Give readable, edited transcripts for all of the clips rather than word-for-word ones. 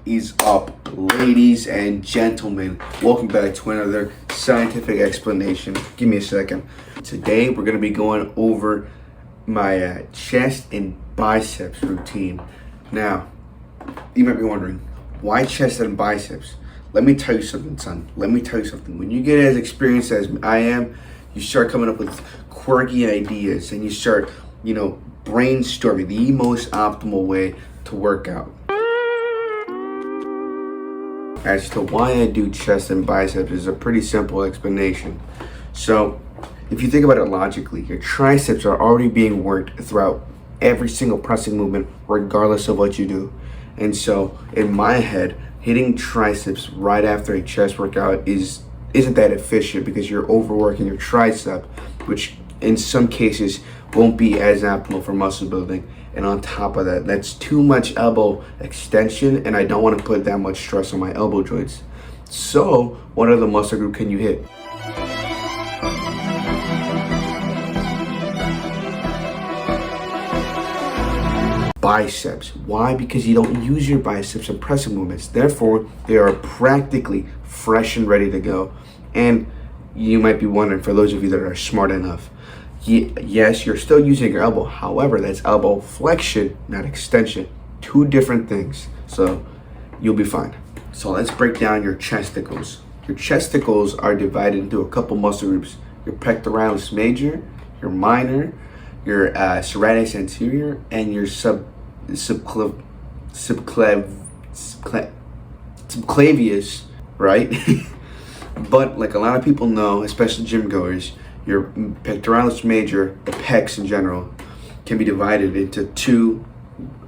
is up, ladies and gentlemen? Welcome back to another scientific explanation. Give me a second. Today we're going to be going over my chest and biceps routine. Now, you might be wondering, why chest and biceps? Let me tell you something, son. Let me tell you something. When you get as experienced as I am, you start coming up with quirky ideas and you start, brainstorming the most optimal way to work out. As to why I do chest and biceps is a pretty simple explanation. So, if you think about it logically, your triceps are already being worked throughout every single pressing movement, regardless of what you do. And so, in my head, hitting triceps right after a chest workout isn't that efficient because you're overworking your tricep, which in some cases won't be as optimal for muscle building. And on top of that, that's too much elbow extension, and I don't want to put that much stress on my elbow joints. So, what other muscle group can you hit? Biceps. Why? Because you don't use your biceps in pressing movements. Therefore, they are practically fresh and ready to go. And you might be wondering, for those of you that are smart enough, yes, you're still using your elbow. However, that's elbow flexion, not extension. Two different things. So you'll be fine. So let's break down your chesticles. Your chesticles are divided into a couple muscle groups. Your pectoralis major, your minor, your serratus anterior, and your subclavius, right? But like a lot of people know, especially gym goers, your pectoralis major, the pecs in general, can be divided into two,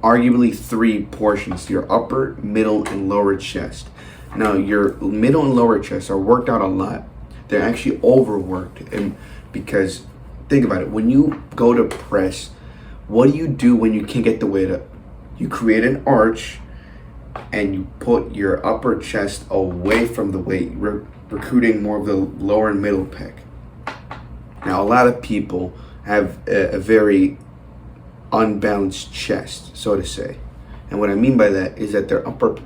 arguably three portions: your upper, middle, and lower chest. Now, your middle and lower chest are worked out a lot. They're actually overworked, and because think about it, when you go to press, what do you do when you can't get the weight up? You create an arch and you put your upper chest away from the weight, recruiting more of the lower and middle pec. Now, a lot of people have a very unbalanced chest, so to say. And what I mean by that is that their upper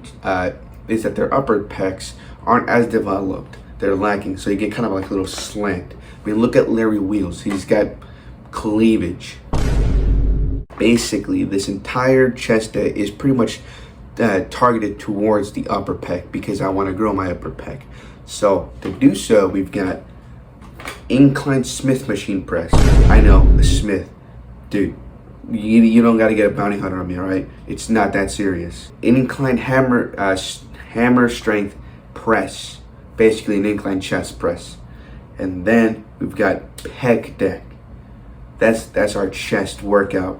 pecs aren't as developed. They're lacking, so you get kind of like a little slant. I mean, look at Larry Wheels. He's got cleavage. Basically, this entire chest day is pretty much targeted towards the upper pec because I want to grow my upper pec. So to do so, we've got incline Smith machine press. I know, the Smith. Dude, you don't got to get a bounty hunter on me, all right? It's not that serious. Incline hammer strength press. Basically an incline chest press. And then we've got pec deck. That's our chest workout.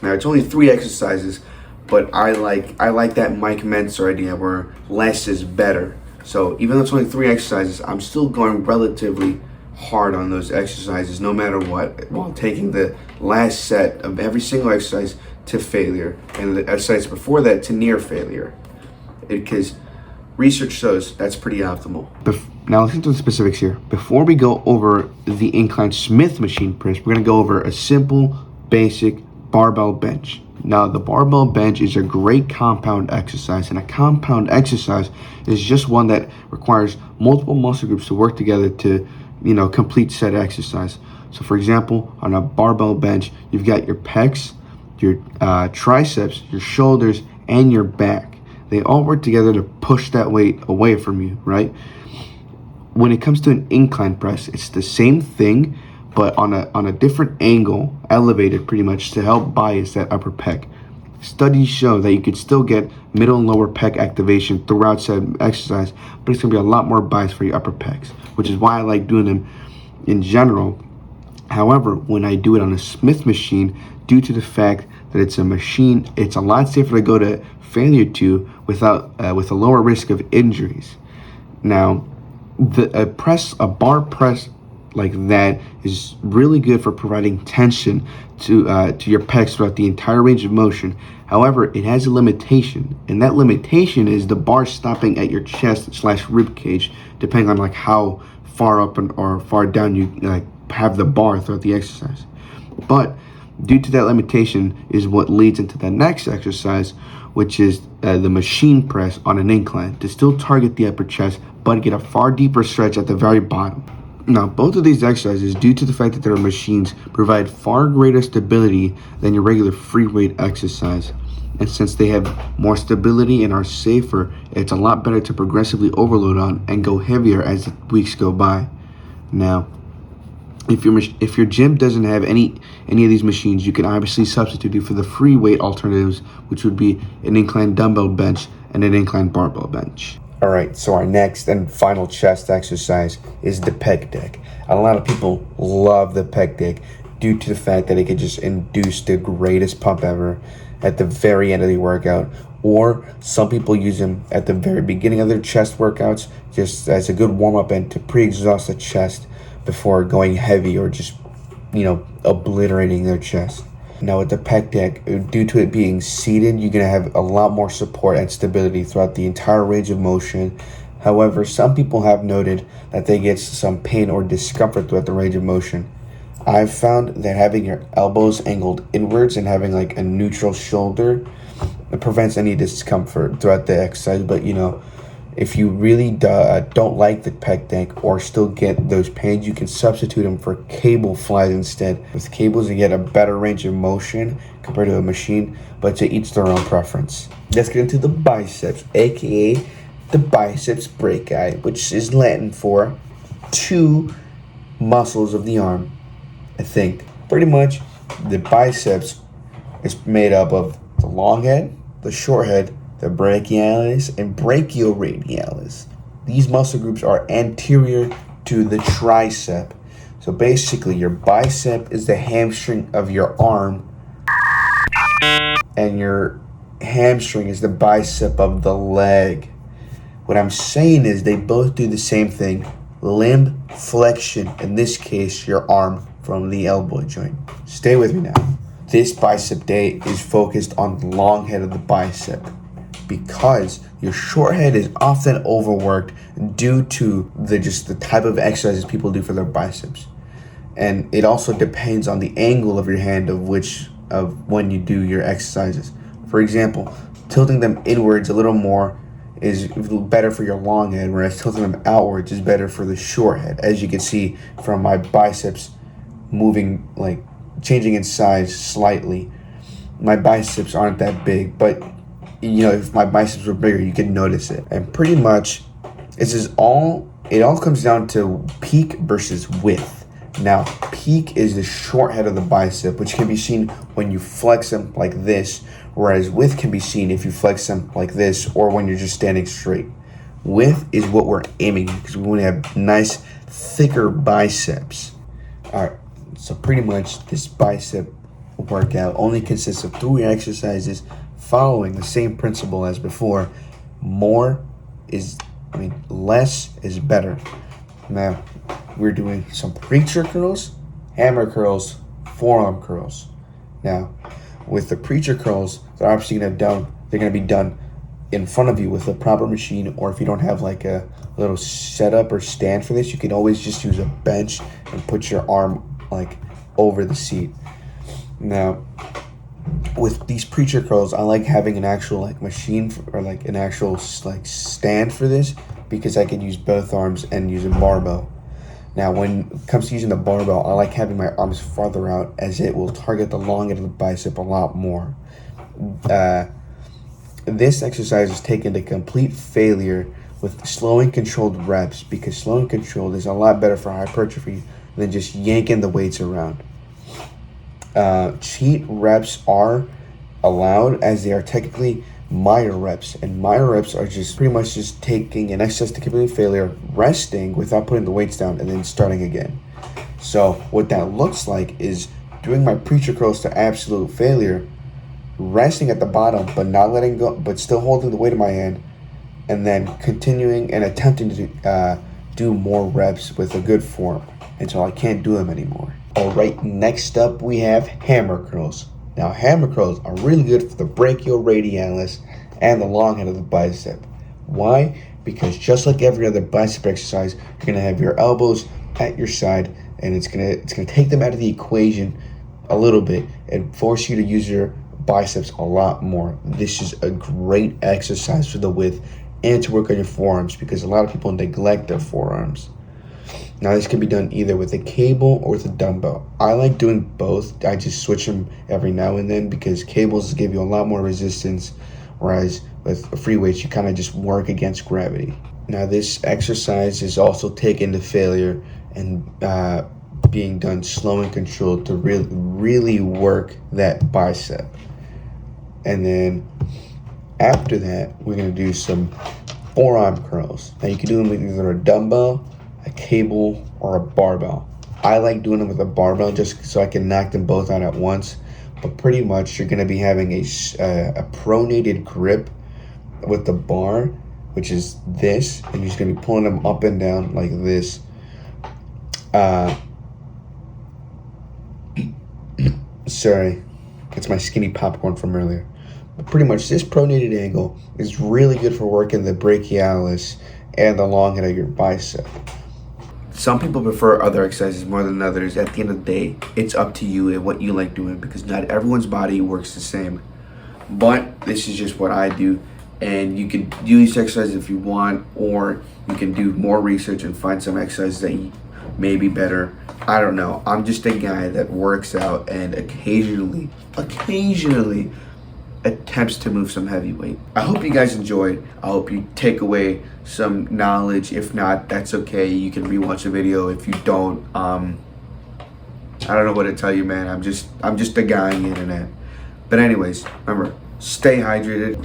Now it's only 3 exercises, but I like that Mike Mentzer idea where less is better. So even though it's only 3 exercises, I'm still going relatively hard on those exercises no matter what, while taking the last set of every single exercise to failure and the exercise before that to near failure. Because research shows that's pretty optimal. Now listen to the specifics here. Before we go over the incline Smith machine press, we're going to go over a simple, basic barbell bench. Now, the barbell bench is a great compound exercise, and a compound exercise is just one that requires multiple muscle groups to work together to, complete said exercise. So, for example, on a barbell bench, you've got your pecs, your triceps, your shoulders, and your back. They all work together to push that weight away from you, right? When it comes to an incline press, it's the same thing, but on a different angle, elevated pretty much to help bias that upper pec. Studies show that you could still get middle and lower pec activation throughout said exercise, but it's gonna be a lot more bias for your upper pecs, which is why I like doing them in general. However, when I do it on a Smith machine, due to the fact that it's a machine, it's a lot safer to go to failure to with a lower risk of injuries. Now, a bar press like that is really good for providing tension to your pecs throughout the entire range of motion. However, it has a limitation, and that limitation is the bar stopping at your chest / rib cage, depending on like how far up or far down you have the bar throughout the exercise. But due to that limitation is what leads into the next exercise, which is the machine press on an incline, to still target the upper chest, but get a far deeper stretch at the very bottom. Now, both of these exercises, due to the fact that they're machines, provide far greater stability than your regular free weight exercise. And since they have more stability and are safer, it's a lot better to progressively overload on and go heavier as the weeks go by. Now, if your gym doesn't have any of these machines, you can obviously substitute it for the free weight alternatives, which would be an incline dumbbell bench and an incline barbell bench. All right, so our next and final chest exercise is the pec deck. A lot of people love the pec deck due to the fact that it could just induce the greatest pump ever at the very end of the workout, or some people use them at the very beginning of their chest workouts just as a good warm-up and to pre-exhaust the chest before going heavy or just, obliterating their chest. Now with the pec deck, due to it being seated, you're going to have a lot more support and stability throughout the entire range of motion. However, some people have noted that they get some pain or discomfort throughout the range of motion. I've found that having your elbows angled inwards and having like a neutral shoulder, it prevents any discomfort throughout the exercise. But if you really don't like the pec deck or still get those pains, you can substitute them for cable flies instead. With cables, you get a better range of motion compared to a machine, but to each their own preference. Let's get into the biceps, aka the biceps brachii, which is Latin for two muscles of the arm. I think pretty much the biceps is made up of the long head, the short head, the brachialis and brachioradialis. These muscle groups are anterior to the tricep. So basically your bicep is the hamstring of your arm and your hamstring is the bicep of the leg. What I'm saying is they both do the same thing. Limb flexion, in this case your arm from the elbow joint. Stay with me now. This bicep day is focused on the long head of the bicep, because your short head is often overworked due to the type of exercises people do for their biceps. And it also depends on the angle of your hand of when you do your exercises. For example, tilting them inwards a little more is better for your long head, whereas tilting them outwards is better for the short head. As you can see from my biceps moving, like changing in size slightly. My biceps aren't that big, but if my biceps were bigger, you could notice it. And pretty much, it all comes down to peak versus width. Now, peak is the short head of the bicep, which can be seen when you flex them like this, whereas width can be seen if you flex them like this or when you're just standing straight. Width is what we're aiming at because we want to have nice, thicker biceps. All right, so pretty much this bicep workout only consists of 3 exercises following the same principle as before. Less is better. Now, we're doing some preacher curls, hammer curls, forearm curls. Now, with the preacher curls, they're obviously they're gonna be done in front of you with a proper machine, or if you don't have like a little setup or stand for this, you can always just use a bench and put your arm like over the seat. Now, with these preacher curls, I like having an actual machine or an actual stand for this, because I can use both arms and use a barbell. Now, when it comes to using the barbell, I like having my arms farther out, as it will target the long end of the bicep a lot more. This exercise is taken to complete failure with slow and controlled reps, because slow and controlled is a lot better for hypertrophy than just yanking the weights around. Cheat reps are allowed, as they are technically minor reps, and minor reps are just pretty much just taking an exercise to complete failure, resting without putting the weights down, and then starting again. So what that looks like is doing my preacher curls to absolute failure, resting at the bottom but not letting go, but still holding the weight in my hand, and then continuing and attempting to do more reps with a good form until I can't do them anymore. Alright, next up we have hammer curls. Now, hammer curls are really good for the brachioradialis and the long head of the bicep. Why? Because just like every other bicep exercise, you're gonna have your elbows at your side, and it's gonna take them out of the equation a little bit and force you to use your biceps a lot more. This is a great exercise for the width and to work on your forearms, because a lot of people neglect their forearms. Now this can be done either with a cable or with a dumbbell. I like doing both. I just switch them every now and then because cables give you a lot more resistance, whereas with free weights you kind of just work against gravity. Now this exercise is also taken to failure and being done slow and controlled to really work that bicep. And then after that, we're gonna do some forearm curls. Now you can do them with either a dumbbell, a cable, or a barbell. I like doing them with a barbell just so I can knock them both out at once. But pretty much you're gonna be having a pronated grip with the bar, which is this, and you're just gonna be pulling them up and down like this. Sorry, it's my skinny popcorn from earlier. But pretty much this pronated angle is really good for working the brachialis and the long head of your bicep. Some people prefer other exercises more than others. At the end of the day, it's up to you and what you like doing, because not everyone's body works the same. But this is just what I do, and you can do these exercises if you want, or you can do more research and find some exercises that may be better. I don't know. I'm just a guy that works out and occasionally attempts to move some heavy weight. I hope you guys enjoyed. I hope you take away some knowledge. If not, that's okay. You can rewatch the video. If you don't, I don't know what to tell you, man. I'm just a guy on the internet. But anyways, remember, stay hydrated,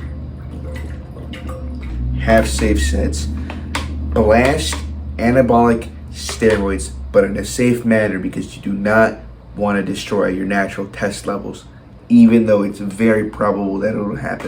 have safe sets, blast anabolic steroids, but in a safe manner, because you do not want to destroy your natural test levels, even though it's very probable that it'll happen.